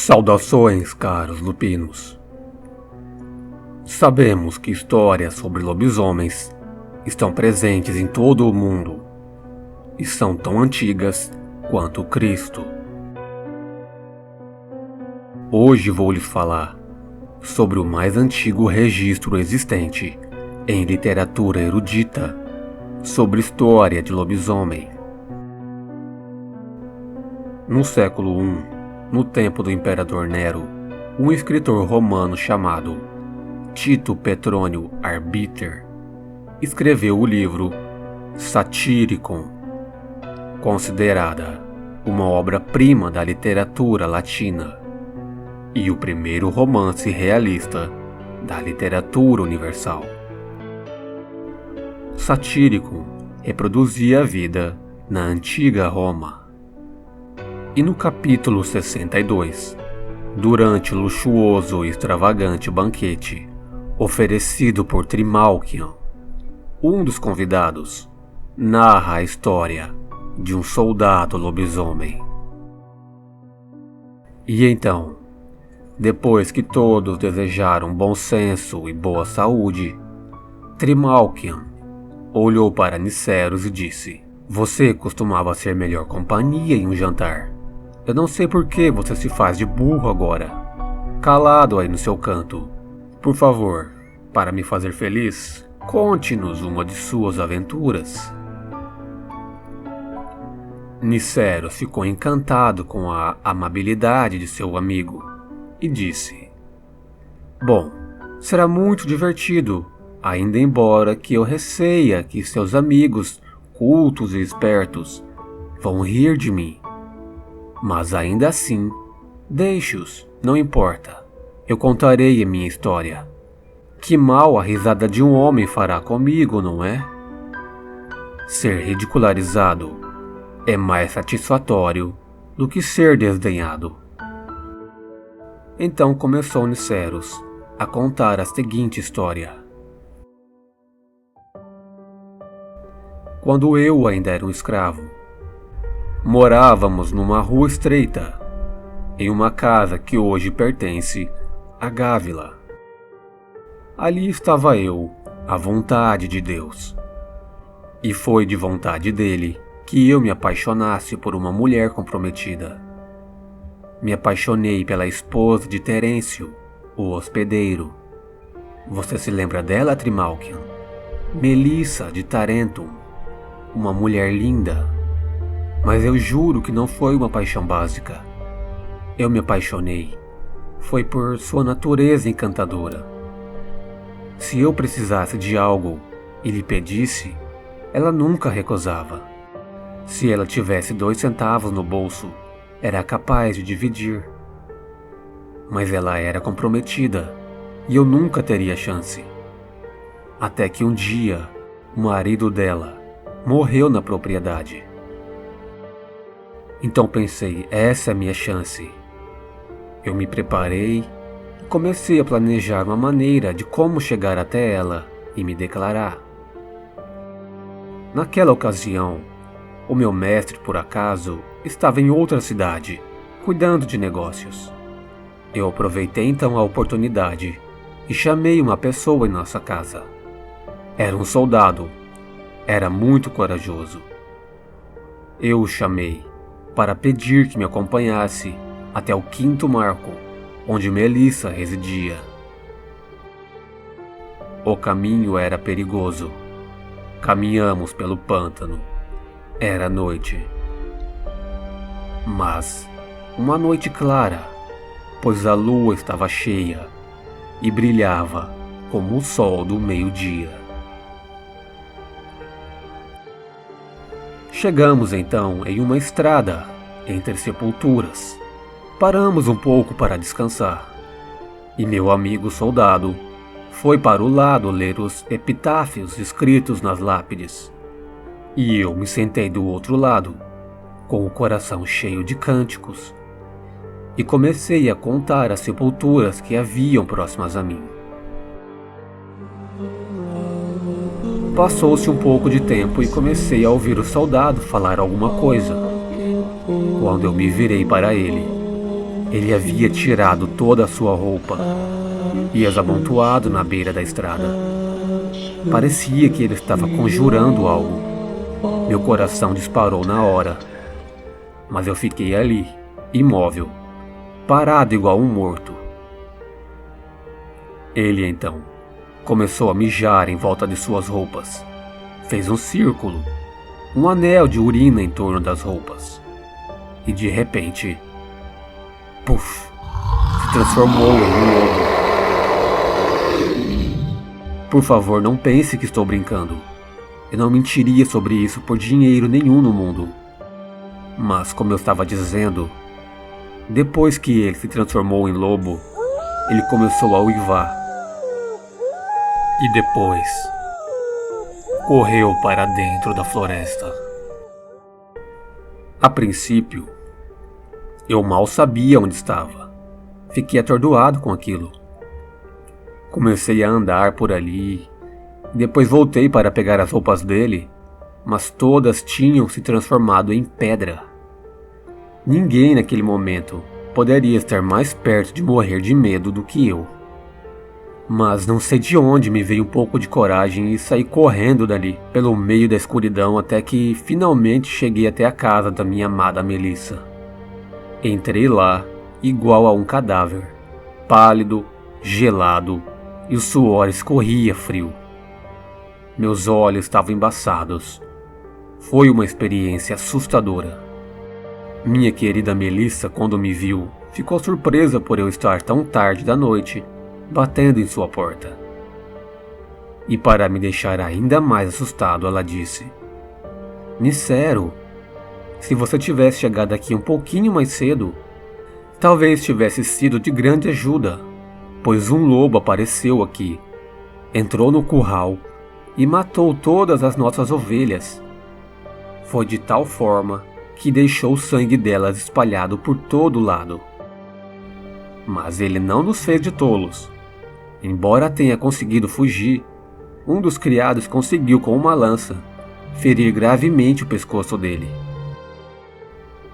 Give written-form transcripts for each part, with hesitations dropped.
Saudações, caros lupinos. Sabemos que histórias sobre lobisomens estão presentes em todo o mundo e são tão antigas quanto Cristo. Hoje vou lhes falar sobre o mais antigo registro existente em literatura erudita sobre história de lobisomem. No século I, no tempo do imperador Nero, um escritor romano chamado Tito Petrônio Arbiter escreveu o livro Satyricon, considerada uma obra-prima da literatura latina e o primeiro romance realista da literatura universal. Satyricon reproduzia a vida na antiga Roma. E no capítulo 62, durante o luxuoso e extravagante banquete oferecido por Trimalchion, um dos convidados narra a história de um soldado lobisomem. E então, depois que todos desejaram bom senso e boa saúde, Trimalchion olhou para Niceros e disse: "Você costumava ser melhor companhia em um jantar. Eu não sei por que você se faz de burro agora. Calado aí no seu canto. Por favor, para me fazer feliz, conte-nos uma de suas aventuras." Niceros ficou encantado com a amabilidade de seu amigo e disse: "Bom, será muito divertido, ainda embora que eu receia que seus amigos, cultos e espertos, vão rir de mim. Mas ainda assim, deixe-os, não importa. Eu contarei a minha história. Que mal a risada de um homem fará comigo, não é? Ser ridicularizado é mais satisfatório do que ser desdenhado." Então começou Niceros a contar a seguinte história. Quando eu ainda era um escravo, morávamos numa rua estreita, em uma casa que hoje pertence a Gávila. Ali estava eu, à vontade de Deus. E foi de vontade dele que eu me apaixonasse por uma mulher comprometida. Me apaixonei pela esposa de Terêncio, o hospedeiro. Você se lembra dela, Trimalchion? Melissa de Tarentum, uma mulher linda. Mas eu juro que não foi uma paixão básica. Eu me apaixonei. Foi por sua natureza encantadora. Se eu precisasse de algo e lhe pedisse, ela nunca recusava. Se ela tivesse 2 centavos no bolso, era capaz de dividir. Mas ela era comprometida e eu nunca teria chance. Até que um dia, o marido dela morreu na propriedade. Então pensei, essa é a minha chance. Eu me preparei e comecei a planejar uma maneira de como chegar até ela e me declarar. Naquela ocasião, o meu mestre, por acaso, estava em outra cidade, cuidando de negócios. Eu aproveitei então a oportunidade e chamei uma pessoa em nossa casa. Era um soldado. Era muito corajoso. Eu o chamei para pedir que me acompanhasse até o 5º marco, onde Melissa residia. O caminho era perigoso. Caminhamos pelo pântano. Era noite. Mas uma noite clara, pois a lua estava cheia e brilhava como o sol do meio-dia. Chegamos então em uma estrada entre sepulturas. Paramos um pouco para descansar. E meu amigo soldado foi para o lado ler os epitáfios escritos nas lápides. E eu me sentei do outro lado, com o coração cheio de cânticos, e comecei a contar as sepulturas que haviam próximas a mim. Passou-se um pouco de tempo e comecei a ouvir o soldado falar alguma coisa, quando eu me virei para ele Ele havia tirado toda a sua roupa e as amontoado na beira da estrada. Parecia que ele estava conjurando algo. Meu coração disparou na hora, mas eu fiquei ali, imóvel, parado igual um morto. Ele então começou a mijar em volta de suas roupas. Fez um círculo, um anel de urina em torno das roupas. E de repente, puf, se transformou em um lobo. Por favor, não pense que estou brincando. Eu não mentiria sobre isso por dinheiro nenhum no mundo. Mas, como eu estava dizendo, depois que ele se transformou em lobo, ele começou a uivar. E depois, correu para dentro da floresta. A princípio, eu mal sabia onde estava. Fiquei atordoado com aquilo. Comecei a andar por ali, e depois voltei para pegar as roupas dele, mas todas tinham se transformado em pedra. Ninguém naquele momento poderia estar mais perto de morrer de medo do que eu. Mas não sei de onde me veio um pouco de coragem e saí correndo dali, pelo meio da escuridão, até que finalmente cheguei até a casa da minha amada Melissa. Entrei lá, igual a um cadáver, pálido, gelado, e o suor escorria frio. Meus olhos estavam embaçados. Foi uma experiência assustadora. Minha querida Melissa, quando me viu, ficou surpresa por eu estar tão tarde da noite, batendo em sua porta. E para me deixar ainda mais assustado, ela disse: "Nicero, se você tivesse chegado aqui um pouquinho mais cedo, talvez tivesse sido de grande ajuda, pois um lobo apareceu aqui, entrou no curral e matou todas as nossas ovelhas. Foi de tal forma que deixou o sangue delas espalhado por todo lado. Mas ele não nos fez de tolos. Embora tenha conseguido fugir, um dos criados conseguiu com uma lança ferir gravemente o pescoço dele."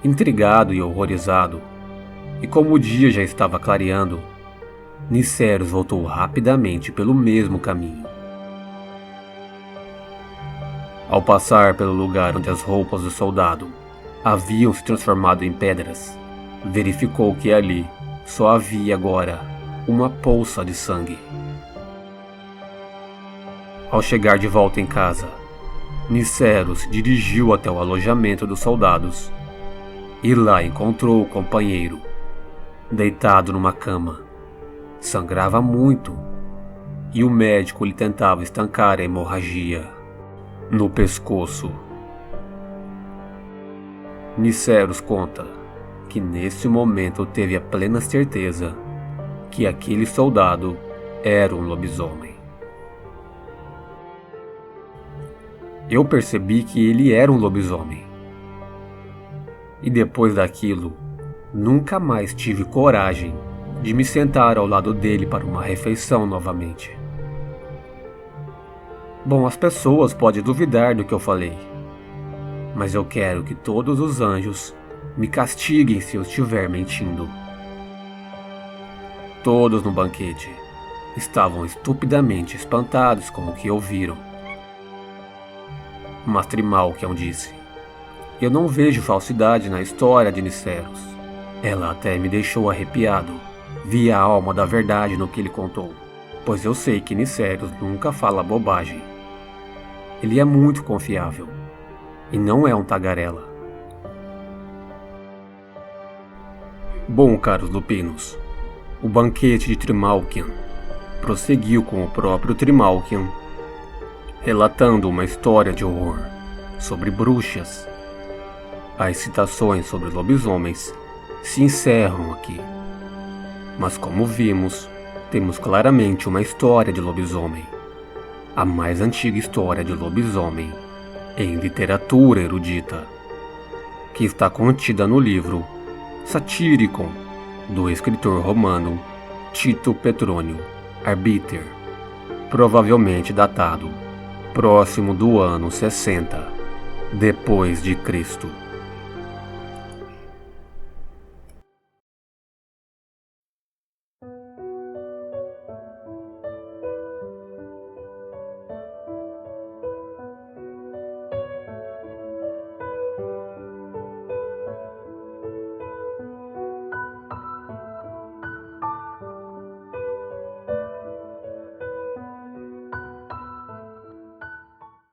Intrigado e horrorizado, e como o dia já estava clareando, Niceros voltou rapidamente pelo mesmo caminho. Ao passar pelo lugar onde as roupas do soldado haviam se transformado em pedras, verificou que ali só havia agora uma poça de sangue. Ao chegar de volta em casa, Nicero se dirigiu até o alojamento dos soldados e lá encontrou o companheiro, deitado numa cama. Sangrava muito e o médico lhe tentava estancar a hemorragia no pescoço. Niceros conta que nesse momento teve a plena certeza que aquele soldado era um lobisomem. Eu percebi que ele era um lobisomem. E depois daquilo, nunca mais tive coragem de me sentar ao lado dele para uma refeição novamente. Bom, as pessoas podem duvidar do que eu falei, mas eu quero que todos os anjos me castiguem se eu estiver mentindo. Todos no banquete estavam estupidamente espantados com o que ouviram. Mas Trimalchion disse: "Eu não vejo falsidade na história de Niceros." Ela até me deixou arrepiado. Vi a alma da verdade no que ele contou, pois eu sei que Niceros nunca fala bobagem. Ele é muito confiável e não é um tagarela. Bom, caros lupinos, o banquete de Trimalchion prosseguiu com o próprio Trimalchion, relatando uma história de horror sobre bruxas. As citações sobre lobisomens se encerram aqui. Mas como vimos, temos claramente uma história de lobisomem. A mais antiga história de lobisomem em literatura erudita, que está contida no livro Satyricon, do escritor romano Tito Petrônio Arbiter, provavelmente datado próximo do ano 60 depois de Cristo.